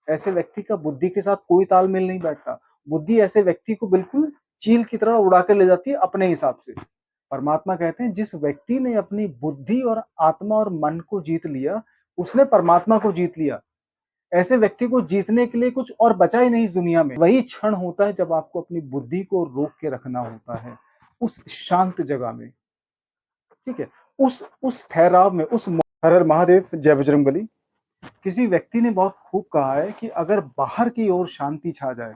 ऐसे व्यक्ति का बुद्धि के साथ कोई तालमेल नहीं बैठता। बुद्धि ऐसे व्यक्ति को बिल्कुल चील की तरह उड़ा के ले जाती है अपने हिसाब से। परमात्मा कहते हैं जिस व्यक्ति ने अपनी बुद्धि और आत्मा और मन को जीत लिया, उसने परमात्मा को जीत लिया। ऐसे व्यक्ति को जीतने के लिए कुछ और बचा ही नहीं इस दुनिया में। वही क्षण होता है जब आपको अपनी बुद्धि को रोक के रखना होता है, उस शांत जगह में। ठीक है, उस ठहराव में, उस हर हर महादेव, जय बजरंगबली। किसी व्यक्ति ने बहुत खूब कहा है कि अगर बाहर की ओर शांति छा जाए,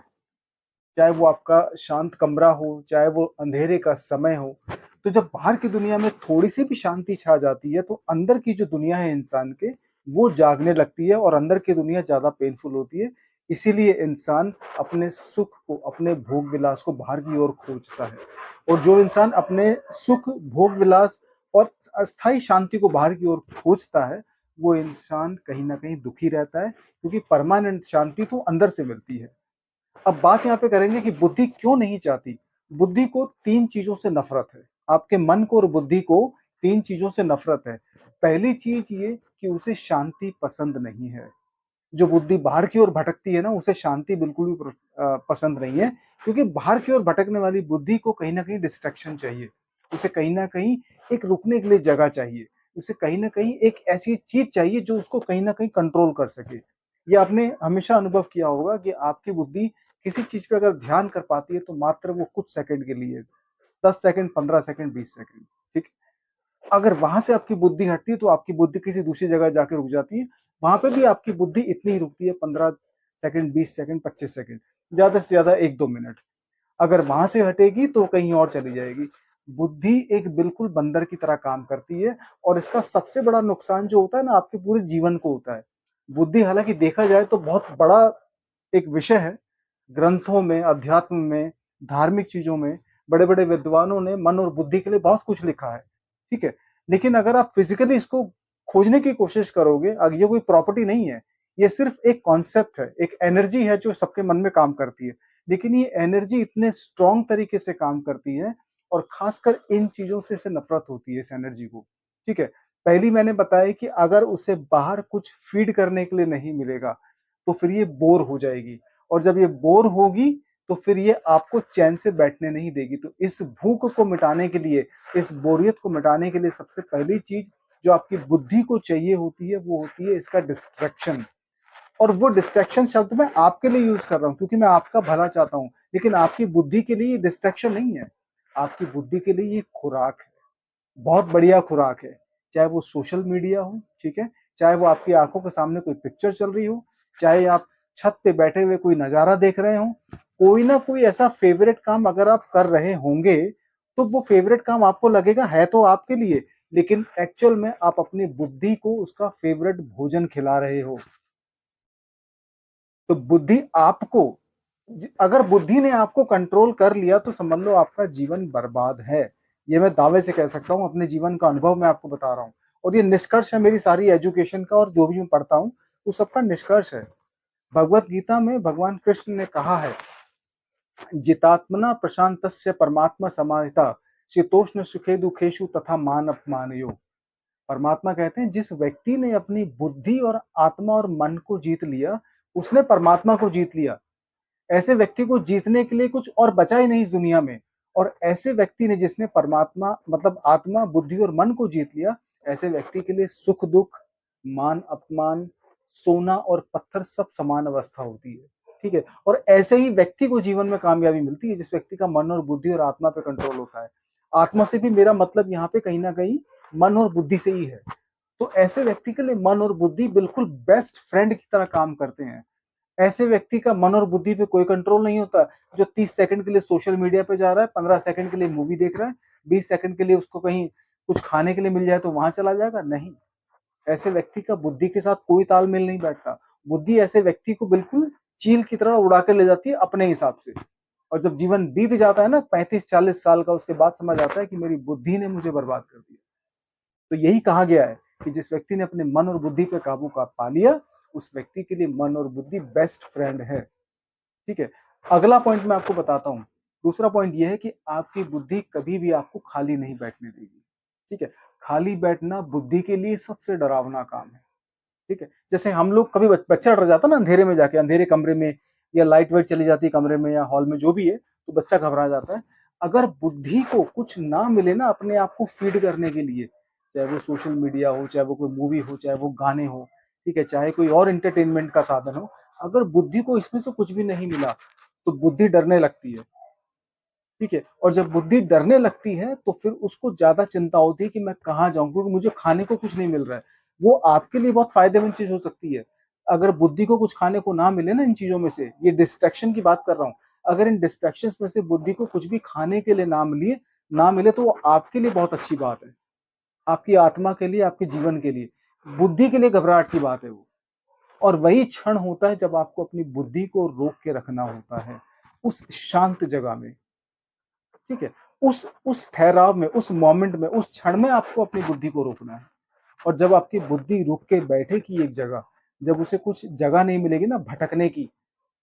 चाहे वो आपका शांत कमरा हो, चाहे वो अंधेरे का समय हो, तो जब बाहर की दुनिया में थोड़ी सी भी शांति छा जाती है तो अंदर की जो दुनिया है इंसान के, वो जागने लगती है और अंदर की दुनिया ज्यादा पेनफुल होती है। इसीलिए इंसान अपने सुख को, अपने भोग विलास को बाहर की ओर खोजता है। और जो इंसान अपने सुख, भोग विलास और अस्थाई शांति को बाहर की ओर खोजता है, वो इंसान कहीं ना कहीं दुखी रहता है, क्योंकि परमानेंट शांति तो अंदर से मिलती है। अब बात यहाँ पे करेंगे कि बुद्धि क्यों नहीं चाहती। बुद्धि को तीन चीजों से नफरत है। आपके मन को और बुद्धि को तीन चीजों से नफरत है। पहली चीज ये कि उसे शांति पसंद नहीं है। जो बुद्धि बाहर की ओर भटकती है ना, उसे शांति बिल्कुल भी पसंद नहीं है, क्योंकि बाहर की ओर भटकने वाली बुद्धि को कहीं ना कहीं डिस्ट्रैक्शन चाहिए। उसे कहीं ना कहीं एक रुकने के लिए जगह चाहिए। उसे कहीं ना कहीं एक ऐसी चीज चाहिए जो उसको कहीं ना कहीं कंट्रोल कर सके। ये आपने हमेशा अनुभव किया होगा कि आपकी बुद्धि किसी चीज पे अगर ध्यान कर पाती है तो मात्र वो कुछ सेकंड के लिए, 10 सेकंड, 15 सेकंड, 20 सेकंड। ठीक, अगर वहां से आपकी बुद्धि हटती है तो आपकी बुद्धि किसी दूसरी जगह जाके रुक जाती है। वहां पे भी आपकी बुद्धि इतनी ही रुकती है, 15 सेकंड, 20 सेकंड, 25 सेकंड, ज्यादा से ज्यादा 1-2 मिनट। अगर वहां से हटेगी तो कहीं और चली जाएगी। बुद्धि एक बिल्कुल बंदर की तरह काम करती है। और इसका सबसे बड़ा नुकसान जो होता है ना, आपके पूरे जीवन को होता है। बुद्धि हालांकि देखा जाए तो बहुत बड़ा एक विषय है। ग्रंथों में, अध्यात्म में, धार्मिक चीजों में बड़े बड़े विद्वानों ने मन और बुद्धि के लिए बहुत कुछ लिखा है। ठीक है, लेकिन अगर आप फिजिकली इसको खोजने की कोशिश करोगे, अगर ये कोई प्रॉपर्टी नहीं है, ये सिर्फ एक कॉन्सेप्ट है, एक एनर्जी है जो सबके मन में काम करती है। लेकिन ये एनर्जी इतने स्ट्रॉन्ग तरीके से काम करती है, और खासकर इन चीजों से इसे नफरत होती है, इस एनर्जी को। ठीक है, पहली मैंने बताया कि अगर उसे बाहर कुछ फीड करने के लिए नहीं मिलेगा तो फिर ये बोर हो जाएगी। और जब ये बोर होगी तो फिर ये आपको चैन से बैठने नहीं देगी। तो इस भूख को मिटाने के लिए, इस बोरियत को मिटाने के लिए सबसे पहली चीज जो आपकी बुद्धि को चाहिए होती है, वो होती है इसका डिस्ट्रैक्शन। और वो डिस्ट्रैक्शन शब्द मैं आपके लिए यूज कर रहा हूं क्योंकि मैं आपका भला चाहता हूं। लेकिन आपकी बुद्धि के लिए ये डिस्ट्रैक्शन नहीं है। आपकी बुद्धि के लिए ये खुराक है, बहुत बढ़िया खुराक है। चाहे वो सोशल मीडिया हो, ठीक है, चाहे वो आपकी आंखों के सामने कोई पिक्चर चल रही हो, चाहे आप छत पे बैठे हुए कोई नजारा देख रहे हो, कोई ना कोई ऐसा फेवरेट काम अगर आप कर रहे होंगे, तो वो फेवरेट काम आपको लगेगा है तो आपके लिए, लेकिन एक्चुअल में आप अपनी बुद्धि को उसका फेवरेट भोजन खिला रहे हो। तो बुद्धि आपको, अगर बुद्धि ने आपको कंट्रोल कर लिया तो समझ लो आपका जीवन बर्बाद है। ये मैं दावे से कह सकता हूं, अपने जीवन का अनुभव मैं आपको बता रहा हूं। और ये निष्कर्ष है मेरी सारी एजुकेशन का, और जो भी मैं पढ़ता हूं वो सबका निष्कर्ष है। भगवत गीता में भगवान कृष्ण ने कहा है, जितात्मना प्रशांतस्य परमात्मा समाहिता, शीतोष्ण सुखे दुखेशु तथा मान अपमानयो। परमात्मा कहते हैं जिस व्यक्ति ने अपनी बुद्धि और आत्मा और मन को जीत लिया, उसने परमात्मा को जीत लिया। ऐसे व्यक्ति को जीतने के लिए कुछ और बचा ही नहीं इस दुनिया में। और ऐसे व्यक्ति ने, जिसने परमात्मा मतलब आत्मा, बुद्धि और मन को जीत लिया, ऐसे व्यक्ति के लिए सुख दुख, मान अपमान, सोना और पत्थर सब समान अवस्था होती है। ठीक है, और ऐसे ही व्यक्ति को जीवन में कामयाबी मिलती है जिस व्यक्ति का मन और बुद्धि और आत्मा पे कंट्रोल होता है। आत्मा से भी मेरा मतलब यहाँ पे कहीं ना कहीं मन और बुद्धि से ही है। तो ऐसे व्यक्ति के लिए मन और बुद्धि बिल्कुल बेस्ट फ्रेंड की तरह काम करते हैं। ऐसे व्यक्ति का मन और बुद्धि पे कोई कंट्रोल नहीं होता। जो 30 सेकंड के लिए सोशल मीडिया पे जा रहा है, 15 सेकंड के लिए मूवी देख रहा है, 20 सेकंड के लिए उसको कहीं कुछ खाने के लिए मिल जाए तो वहां चला जाएगा, नहीं। ऐसे व्यक्ति का बुद्धि के साथ कोई तालमेल नहीं बैठता। बुद्धि ऐसे व्यक्ति को बिल्कुल चील की तरह उड़ा कर ले जाती है अपने हिसाब से। और जब जीवन बीत जाता है ना, 35-40 साल का, उसके बाद समझ आता है कि मेरी बुद्धि ने मुझे बर्बाद कर दिया। तो यही कहा गया है कि जिस व्यक्ति ने अपने मन और बुद्धि पे काबू का पा लिया, उस व्यक्ति के लिए मन और बुद्धि बेस्ट फ्रेंड है। ठीक है, अगला पॉइंट मैं आपको बताता हूं। दूसरा पॉइंट यह है कि आपकी बुद्धि कभी भी आपको खाली नहीं बैठने देगी। ठीक है, खाली बैठना बुद्धि के लिए सबसे डरावना काम है। ठीक है? जैसे हम लोग कभी बच्चा डर जाता है ना अंधेरे में जाके, अंधेरे कमरे में या लाइट वाइट चली जाती है कमरे में या हॉल में जो भी है, तो बच्चा घबरा जाता है। अगर बुद्धि को कुछ ना मिले ना अपने आप को फीड करने के लिए, चाहे वो सोशल मीडिया हो, चाहे वो कोई मूवी हो, चाहे वो गाने हो, ठीक है? चाहे कोई और एंटरटेनमेंट का साधन हो, अगर बुद्धि को इसमें से कुछ भी नहीं मिला, तो बुद्धि डरने लगती है। ठीक है? और जब बुद्धि डरने लगती है तो फिर उसको ज़्यादा चिंता होती है कि मैं कहाँ जाऊँ? क्योंकि मुझे खाने को कुछ नहीं मिल रहा है। वो आपके लिए बहुत फ़ायदेमंद चीज़ हो सकती है। अगर बुद्धि को कुछ खाने को ना मिले ना इन चीज़ों में से, ये डिस्ट्रैक्शन की बात कर रहा हूँ। अगर इन डिस्ट्रैक्शंस में से बुद्धि को कुछ भी खाने के लिए ना मिले तो वो आपके लिए बहुत अच्छी बात है। आपकी आत्मा के लिए, आपके जीवन के लिए। बुद्धि के लिए घबराहट की बात है वो। और वही क्षण होता है जब आपको अपनी बुद्धि को रोक के रखना होता है, उस शांत जगह में। ठीक है? उस ठहराव में, उस मोमेंट में, उस क्षण में आपको अपनी बुद्धि को रोकना है। और जब आपकी बुद्धि रुक के बैठेगी एक जगह, जब उसे कुछ जगह नहीं मिलेगी ना भटकने की,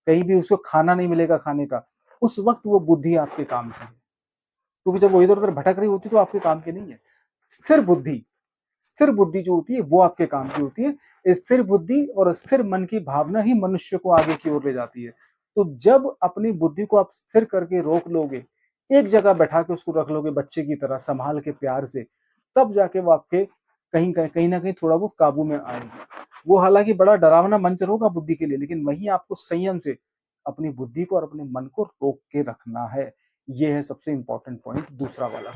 कहीं भी उसको खाना नहीं मिलेगा खाने का, उस वक़्त वो बुद्धि आपके काम की है। क्योंकि जब वो इधर-उधर भटक रही होती है तो आपके काम की नहीं है। स्थिर बुद्धि स्थिर बुद्धि जो होती है वो आपके काम की होती है। स्थिर बुद्धि और स्थिर मन की भावना ही मनुष्य को आगे की ओर ले जाती है। तो जब अपनी बुद्धि को आप स्थिर करके रोक लोगे, एक जगह बैठा के उसको रख लोगे बच्चे की तरह संभाल के प्यार से, तब जाके वो आपके कहीं न कहीं थोड़ा बहुत काबू में आएगी। वो हालाँकि बड़ा डरावना मंज़र होगा बुद्धि के लिए, लेकिन वहीं आपको संयम से अपनी बुद्धि को और अपने मन को रोक के रखना है। ये है सबसे इम्पोर्टेंट पॉइंट दूसरा वाला।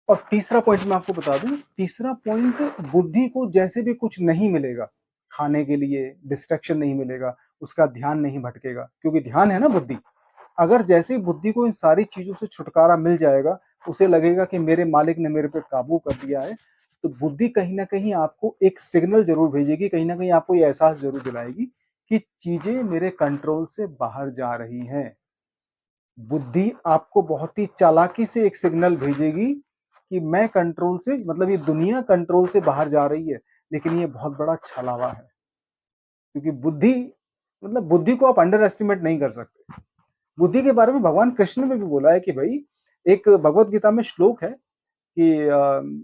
और तीसरा पॉइंट मैं आपको बता दूं, तीसरा पॉइंट, बुद्धि को जैसे भी कुछ नहीं मिलेगा खाने के लिए, डिस्ट्रैक्शन नहीं मिलेगा, उसका ध्यान नहीं भटकेगा, क्योंकि ध्यान है ना बुद्धि। अगर जैसे ही बुद्धि को इन सारी चीजों से छुटकारा मिल जाएगा, उसे लगेगा कि मेरे मालिक ने मेरे पे काबू कर दिया है, तो बुद्धि कहीं ना कहीं आपको एक सिग्नल जरूर भेजेगी, कहीं ना कहीं आपको ये एहसास जरूर दिलाएगी कि चीजें मेरे कंट्रोल से बाहर जा रही हैं। बुद्धि आपको बहुत ही चालाकी से एक सिग्नल भेजेगी कि मैं कंट्रोल से, मतलब ये दुनिया कंट्रोल से बाहर जा रही है, लेकिन ये बहुत बड़ा छलावा है। क्योंकि बुद्धि, मतलब बुद्धि को आप अंडर एस्टिमेट नहीं कर सकते। बुद्धि के बारे में भगवान कृष्ण ने भी बोला है कि भाई, एक भगवत गीता में श्लोक है कि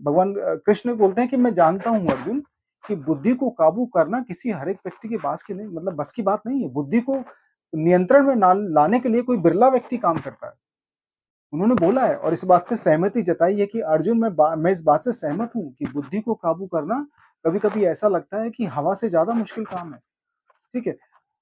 भगवान कृष्ण बोलते हैं कि मैं जानता हूँ अर्जुन कि बुद्धि को काबू करना किसी हर एक व्यक्ति के पास की नहीं, मतलब बस की बात नहीं है। बुद्धि को नियंत्रण में लाने के लिए कोई बिरला व्यक्ति काम करता है। उन्होंने बोला है और इस बात से सहमति जताई है कि अर्जुन, मैं इस बात से सहमत हूँ कि बुद्धि को काबू करना कभी-कभी ऐसा लगता है कि हवा से ज़्यादा मुश्किल काम है। ठीक है?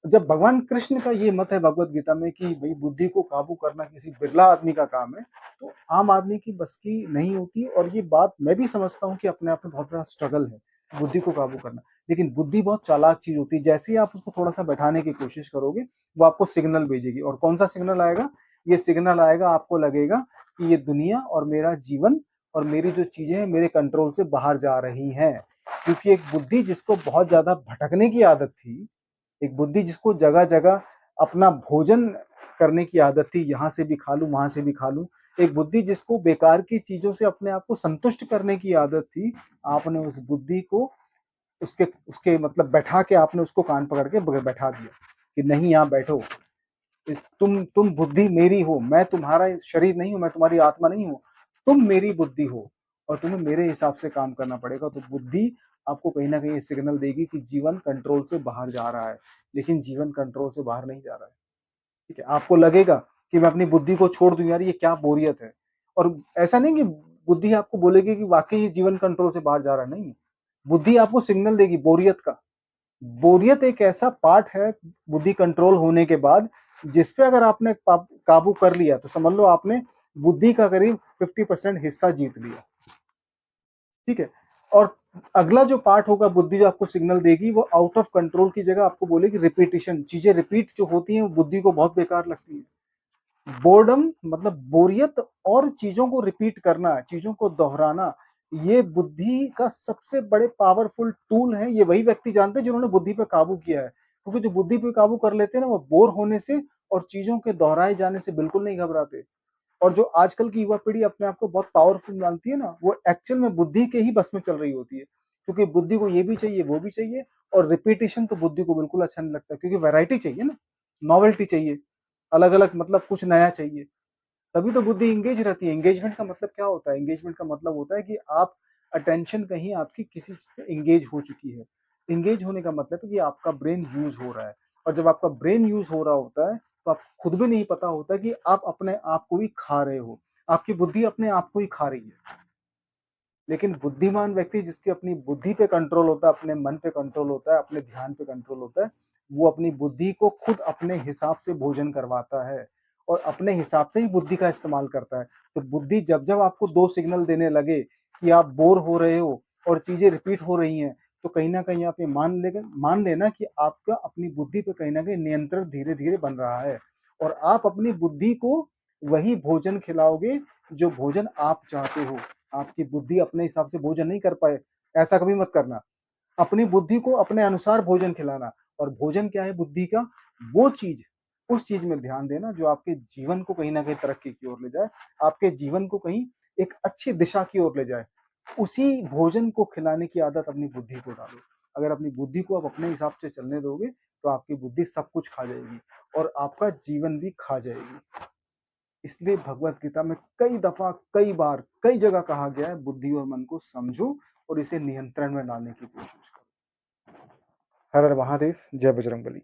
जब भगवान कृष्ण का ये मत है भगवत गीता में कि भई बुद्धि को काबू करना किसी बिरला आदमी का काम है, तो आम आदमी की बस की नहीं होती, और ये बात मैं भी समझता हूँ कि अपने आप में बहुत बड़ा स्ट्रगल है, बुद्धि को काबू करना। लेकिन बुद्धि बहुत चालाक चीज़ होती है, जैसे ही आप उसको थोड़ा-सा बैठाने की कोशिश करोगे, वो आपको सिग्नल भेजेगी, और कौन-सा सिग्नल आएगा? ये सिग्नल आएगा, आपको लगेगा कि ये दुनिया और मेरा जीवन और मेरी जो चीज़ें हैं मेरे कंट्रोल से बाहर जा रही हैं। क्योंकि एक बुद्धि जिसको बहुत ज़्यादा भटकने की आदत थी, एक बुद्धि जिसको जगह-जगह अपना भोजन करने की आदत थी, यहाँ से भी खा लूँ, वहाँ से भी खा लूँ। एक बुद्धि जिसको बेकार की चीज़ों से अपने आप को संतुष्ट करने की आदत थी, आपने उस बुद्धि को उसके उसके मतलब बैठा के आपने उसको कान पकड़ के बैठा दिया कि नहीं, यहाँ बैठो। तुम बुद्धि मेरी हो, मैं तुम्हारा शरीर नहीं हूँ, मैं तुम्हारी आत्मा नहीं हूँ। तुम मेरी बुद्धि हो और तुम्हें मेरे हिसाब से काम करना पड़ेगा। तो बुद्धि आपको कहीं न कहीं सिग्नल देगी कि जीवन कंट्रोल से बाहर जा रहा है, लेकिन जीवन कंट्रोल से बाहर नहीं जा रहा है। ठीक है? आपको लगेगा कि मैं अपनी बुद्धि को छोड़ दूँ, यार ये क्या बोरियत है। और ऐसा नहीं कि बुद्धि आपको बोलेगी कि वाक़ई ये जीवन कंट्रोल से बाहर जा रहा है, नहीं। बुद्धि आपको सिग्नल देगी बोरियत का। बोरियत एक ऐसा पार्ट है बुद्धि कंट्रोल होने के बाद, जिस पे अगर आपने काबू कर लिया तो समझ लो आपने बुद्धि का करीब 50% हिस्सा जीत लिया। ठीक है? और अगला जो पार्ट होगा, बुद्धि जो आपको सिग्नल देगी, वो आउट ऑफ कंट्रोल की जगह आपको बोलेगी रिपीटिशन। चीजें रिपीट जो होती हैं वो बुद्धि को बहुत बेकार लगती है। बोर्डम मतलब बोरियत, और चीजों को रिपीट करना, चीजों को दोहराना, ये बुद्धि का सबसे बड़े पावरफुल टूल है। ये वही व्यक्ति जानते हैं जिन्होंने बुद्धि पे काबू किया है, क्योंकि जो बुद्धि पे काबू कर लेते हैं ना, वो बोर होने से और चीजों के दोहराए जाने से बिल्कुल नहीं घबराते। और जो आजकल की युवा पीढ़ी अपने आप को बहुत पावरफुल मानती है ना, वो एक्चुअल में बुद्धि के ही बस में चल रही होती है, क्योंकि बुद्धि को ये भी चाहिए, वो भी चाहिए, और रिपीटिशन तो बुद्धि को बिल्कुल अच्छा नहीं लगता, क्योंकि वैरायटी चाहिए ना, नॉवेल्टी चाहिए, अलग-अलग, मतलब कुछ नया चाहिए। तभी तो बुद्धि एंगेज रहती है। एंगेजमेंट का मतलब क्या होता है? एंगेजमेंट का मतलब होता है कि आप अटेंशन कहीं आपकी किसी चीज़ पे एंगेज हो चुकी है। एंगेज होने का मतलब है कि आपका ब्रेन यूज़ हो रहा है और जब आपका ब्रेन यूज़ हो रहा होता है, तो आप खुद भी नहीं पता होता कि आप अपने आप को ही खा रहे हो। आपकी बुद्धि अपने आप को ही खा रही है। लेकिन बुद्धिमान व्यक्ति जिसकी अपनी बुद्धि पे कंट्रोल होता है, अपने मन पे कंट्रोल होता है, अपने ध्यान पे कंट्रोल होता है, वो अपनी बुद्धि को खुद अपने हिसाब से भोजन करवाता है और अपने हिसाब से ही बुद्धि का इस्तेमाल करता है। तो बुद्धि जब-जब आपको 2 सिग्नल देने लगे कि आप बोर हो रहे हो और चीज़ें रिपीट हो रही हैं, तो कहीं न कहीं आप ये मान लेना कि आपका अपनी बुद्धि पे कहीं न कहीं नियंत्रण धीरे-धीरे बन रहा है और आप अपनी बुद्धि को वही भोजन खिलाओगे, जो भोजन आप चाहते हो। आपकी बुद्धि अपने हिसाब से भोजन नहीं कर पाए, ऐसा कभी मत करना। अपनी बुद्धि को अपने अनुसार भोजन खिलाना और भोजन क्या है बुद्धि का? वो चीज़, उस चीज़ में ध्यान देना जो आपके जीवन को कहीं न कहीं तरक्की की ओर ले जाए, आपके जीवन को कहीं एक अच्छी दिशा की ओर ले जाए। उसी भोजन को खिलाने की आदत अपनी बुद्धि को डालो। अगर अपनी बुद्धि को आप अपने हिसाब से चलने दोगे, तो आपकी बुद्धि सब कुछ खा जाएगी और आपका जीवन भी खा जाएगी। इसलिए भगवत गीता में कई दफ़ा, कई बार, कई जगह कहा गया है बुद्धि और मन को समझो और इसे नियंत्रण में लाने की कोशिश करो। हर हर महादेव, जय बजरंगबली।